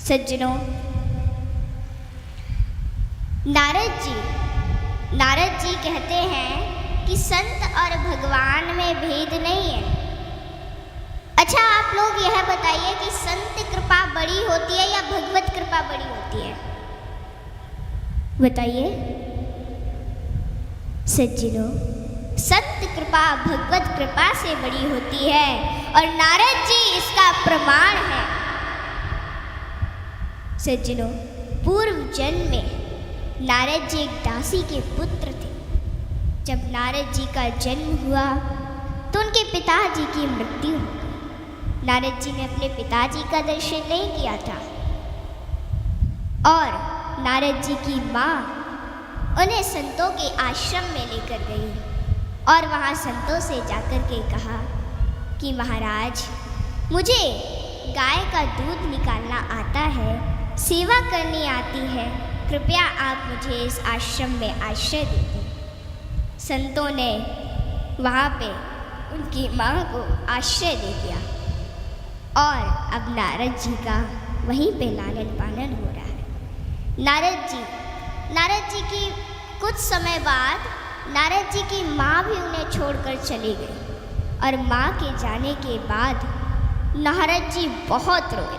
सज्जनों, नारद जी कहते हैं कि संत और भगवान में भेद नहीं है। अच्छा, आप लोग यह बताइए कि संत कृपा बड़ी होती है या भगवत कृपा बड़ी होती है? बताइए सज्जनों, संत कृपा भगवत कृपा से बड़ी होती है और नारद जी इसका प्रमाण है। सज्जनों, पूर्व जन्म में नारद जी एक दासी के पुत्र थे। जब नारद जी का जन्म हुआ तो उनके पिताजी की मृत्यु हो गई। नारद जी ने अपने पिताजी का दर्शन नहीं किया था और नारद जी की माँ उन्हें संतों के आश्रम में लेकर गई और वहाँ संतों से जाकर के कहा कि महाराज, मुझे गाय का दूध निकालना आता है, सेवा करनी आती है, कृपया आप मुझे इस आश्रम में आश्रय दे दें। संतों ने वहाँ पे उनकी माँ को आश्रय दे दिया और अब नारद जी का वहीं पे लालन पालन हो रहा है। नारद जी की कुछ समय बाद नारद जी की माँ भी उन्हें छोड़कर चली गई और माँ के जाने के बाद नारद जी बहुत रोए।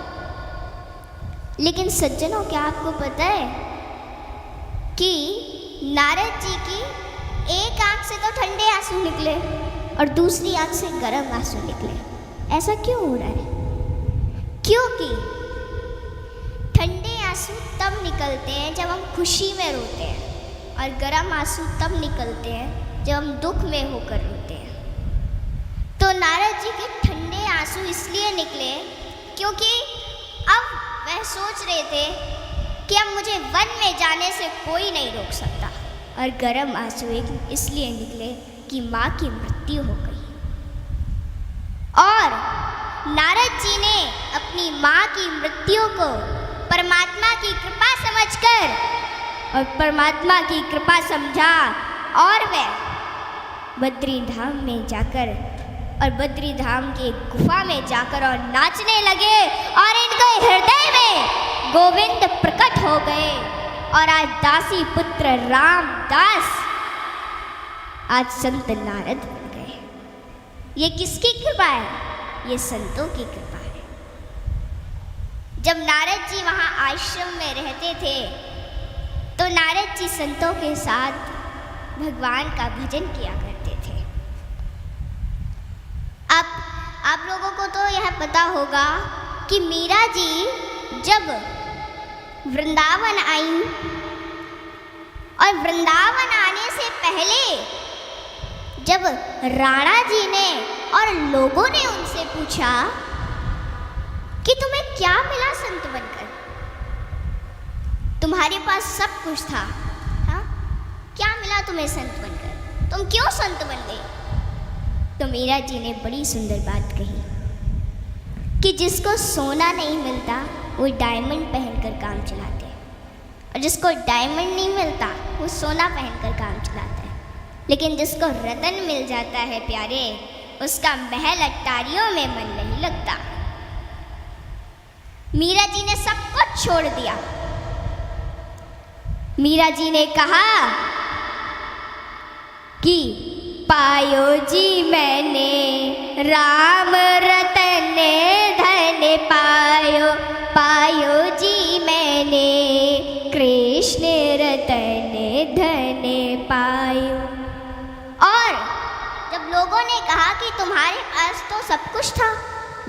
लेकिन सज्जनों, क्या आपको पता है कि नारद जी की एक आंख से तो ठंडे आंसू निकले और दूसरी आंख से गर्म आंसू निकले? ऐसा क्यों हो रहा है? क्योंकि ठंडे आंसू तब निकलते हैं जब हम खुशी में रोते हैं और गर्म आंसू तब निकलते हैं जब हम दुख में होकर रोते हैं। तो नारद जी के ठंडे आंसू इसलिए निकले क्योंकि अब वह सोच रहे थे कि अब मुझे वन में जाने से कोई नहीं रोक सकता, और गर्म आंसू इसलिए निकले कि माँ की मृत्यु हो गई। और नारद जी ने अपनी माँ की मृत्यु को परमात्मा की कृपा समझकर और परमात्मा की कृपा समझा और वे बद्री धाम में जाकर और बद्री धाम की गुफा में जाकर और नाचने लगे और इनके हृदय में गोविंद प्रकट हो गए और आज दासी पुत्र रामदास आज संत नारद बन गए। ये किसकी कृपा है? ये संतों की कृपा है। जब नारद जी वहाँ आश्रम में रहते थे तो नारद जी संतों के साथ भगवान का भजन किया करते थे। आप लोगों को तो यह पता होगा कि मीरा जी जब वृंदावन आई और वृंदावन आने से पहले जब राणा जी ने और लोगों ने उनसे पूछा कि तुम्हें क्या मिला संत बनकर, तुम्हारे पास सब कुछ था, हाँ, क्या मिला तुम्हें संत बनकर, तुम क्यों संत बन गई? तो मीरा जी ने बड़ी सुंदर बात कही कि जिसको सोना नहीं मिलता वो डायमंड पहनकर काम चलाते हैं, और जिसको डायमंड नहीं मिलता वो सोना पहनकर काम चलाता है, लेकिन जिसको रतन मिल जाता है प्यारे, उसका महल अट्टारियों में मन नहीं लगता। मीरा जी ने सब कुछ छोड़ दिया। मीरा जी ने कहा कि पायो जी मैंने राम रतन धन पायो, पायो जी मैंने कृष्ण रतन धन पायो। और जब लोगों ने कहा कि तुम्हारे पास तो सब कुछ था,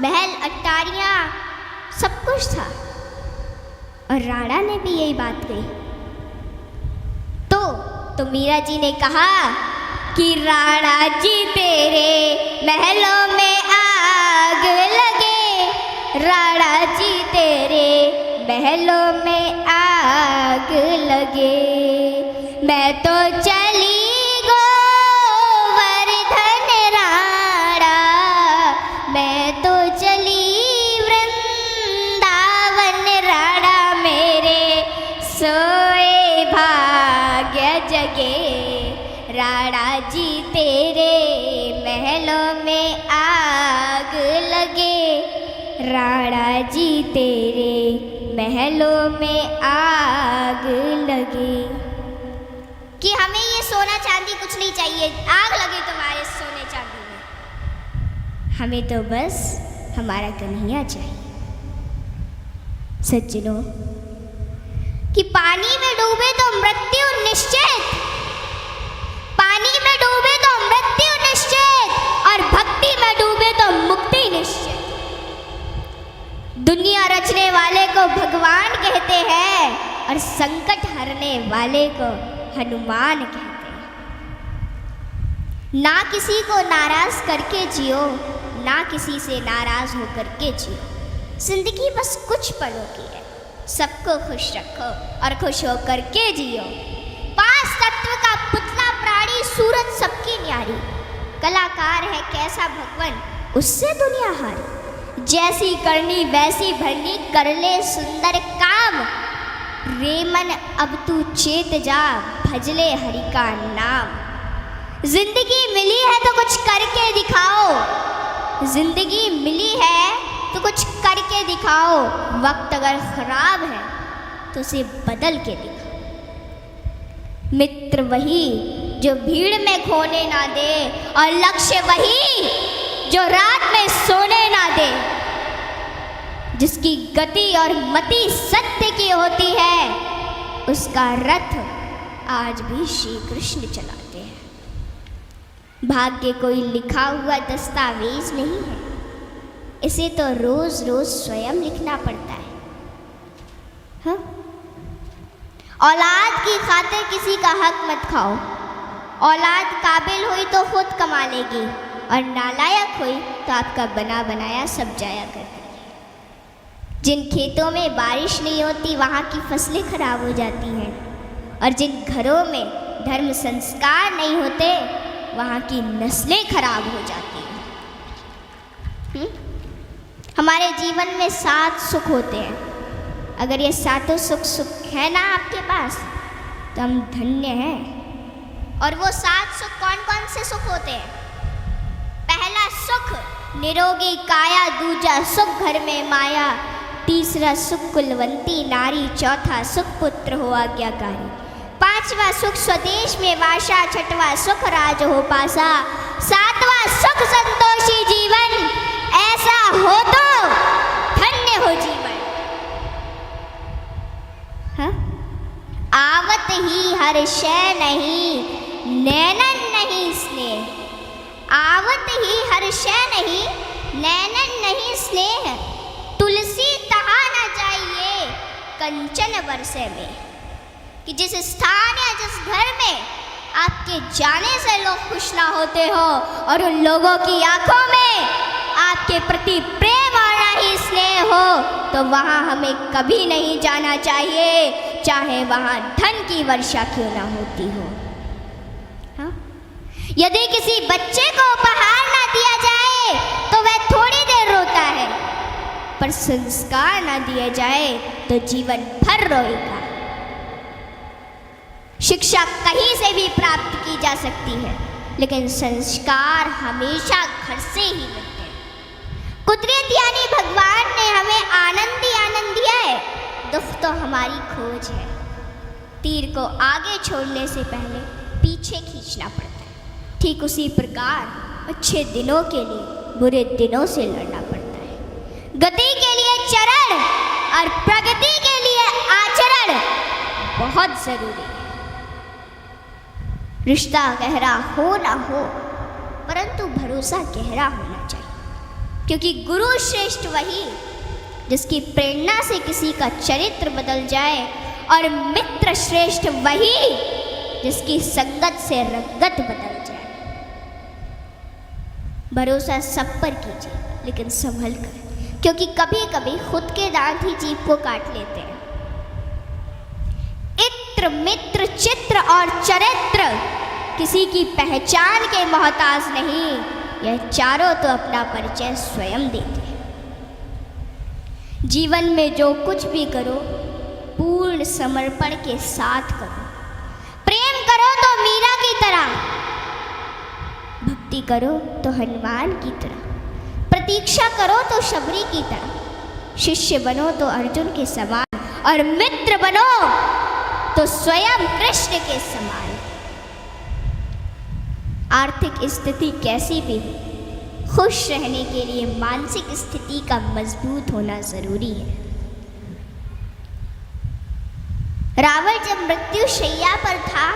महल अट्टारियां सब कुछ था, और राणा ने भी यही बात कही, तो मीरा जी ने कहा कि राणा जी तेरे महलों में आग लगे, राणा जी तेरे महलों में आग लगे, मैं तो चली गोवर्धन राणा, मैं तो चली वृंदावन राणा, मेरे सोए भाग्य जगे, राणा जी तेरे महलों में आग लगे, राणा जी तेरे महलों में आग लगे। कि हमें ये सोना चांदी कुछ नहीं चाहिए, आग लगे तुम्हारे सोने चांदी में, हमें तो बस हमारा कन्हैया चाहिए। सज्जनों, कि पानी में डूबे तो मृत्यु निश्चित, पानी में डूबे तो मृत्यु निश्चित, और भक्ति में डूबे तो मुक्ति निश्चित। दुनिया रचने वाले को भगवान कहते हैं और संकट हरने वाले को हनुमान कहते हैं। ना किसी को नाराज करके जियो, ना किसी से नाराज होकर के जियो। जिंदगी बस कुछ पलों की है, सबको खुश रखो और खुश होकर के जियो। पांच तत्व का पुतला प्राणी सूरत सबकी न्यारी, कलाकार है कैसा भगवान उससे दुनिया हारी। जैसी करनी वैसी भरनी, कर ले सुंदर काम, रेमन अब तू चेत जा, भजले हरि का नाम। जिंदगी मिली है तो कुछ करके दिखाओ, जिंदगी मिली है तो कुछ करके दिखाओ। वक्त अगर खराब है तो उसे बदल के दिखाओ। मित्र वही जो भीड़ में खोने ना दे, और लक्ष्य वही जो रात में सोने ना दे। जिसकी गति और मति सत्य की होती है, उसका रथ आज भी श्री कृष्ण चलाते हैं। भाग्य कोई लिखा हुआ दस्तावेज नहीं है, इसे तो रोज रोज स्वयं लिखना पड़ता है। हाँ? औलाद की खातिर किसी का हक मत खाओ। औलाद काबिल हुई तो खुद कमा लेगी, और नालायक हुई तो आपका बना बनाया सब जाया कर देगी। जिन खेतों में बारिश नहीं होती वहाँ की फसलें खराब हो जाती हैं, और जिन घरों में धर्म संस्कार नहीं होते वहाँ की नस्लें खराब हो जाती हैं। हमारे जीवन में 7 सुख होते हैं। अगर ये 7 सुख है ना आपके पास तो हम धन्य हैं। और वो 7 सुख कौन कौन से सुख होते हैं? पहला सुख निरोगी काया, दूजा सुख घर में माया, तीसरा सुख कुलवंती नारी, चौथा सुख पुत्र हो आज्ञाकारी, पांचवा सुख स्वदेश में वासा, छठवां सुख राज हो पासा, सातवां सुख संतोषी जीवन, ऐसा हो तो धन्य हो जीवन। हाँ? आवत ही हर शय नहीं, नैनन नहीं स्नेह। आवत ही हर शय नहीं, नैनन नहीं स्नेह। तुलसी तहा न जाइए कंचन वर्षे में। कि जिस स्थान या जिस घर में आपके जाने से लोग खुश ना होते हो, और उन लोगों की आंखों में आपके प्रति प्रेम और ना ही स्नेह हो, तो वहाँ हमें कभी नहीं जाना चाहिए, चाहे वहाँ धन की वर्षा क्यों ना होती हो। हाँ? यदि किसी बच्चे को उपहार ना दिया जाए तो वह थोड़ी देर रोता है, पर संस्कार ना दिया जाए तो जीवन भर रोएगा। शिक्षा कहीं से भी प्राप्त की जा सकती है, लेकिन संस्कार हमेशा घर से ही मिलते हैं। कुदरत यानी भगवान ने हमें आनंद ही आनंद दिया है, दुख तो हमारी खोज है। तीर को आगे छोड़ने से पहले पीछे खींचना पड़ता है। ठीक उसी प्रकार अच्छे दिनों के लिए बुरे दिनों से लड़ना पड़ता है। गति के लिए चरण और प्रगति के लिए आचरण बहुत जरूरी है। रिश्ता गहरा हो ना हो, परंतु भरोसा गहरा होना चाहिए, क्योंकि गुरु श्रेष्ठ वही जिसकी प्रेरणा से किसी का चरित्र बदल जाए, और मित्र श्रेष्ठ वही जिसकी संगत से रंगत बदल जाए। भरोसा सब पर कीजिए, लेकिन संभल कर, क्योंकि कभी कभी खुद के दांत ही जीभ को काट लेते हैं। इत्र मित्र चित्र और चरित्र किसी की पहचान के मोहताज नहीं, यह चारों तो अपना परिचय स्वयं देते हैं। जीवन में जो कुछ भी करो पूर्ण समर्पण के साथ करो। प्रेम करो तो मीरा की तरह, भक्ति करो तो हनुमान की तरह, प्रतीक्षा करो तो शबरी की तरह, शिष्य बनो तो अर्जुन के समान। और मित्र बनो तो स्वयं कृष्ण के समान। आर्थिक स्थिति कैसी भी हो, खुश रहने के लिए मानसिक स्थिति का मजबूत होना जरूरी है। रावण जब मृत्यु शैया पर था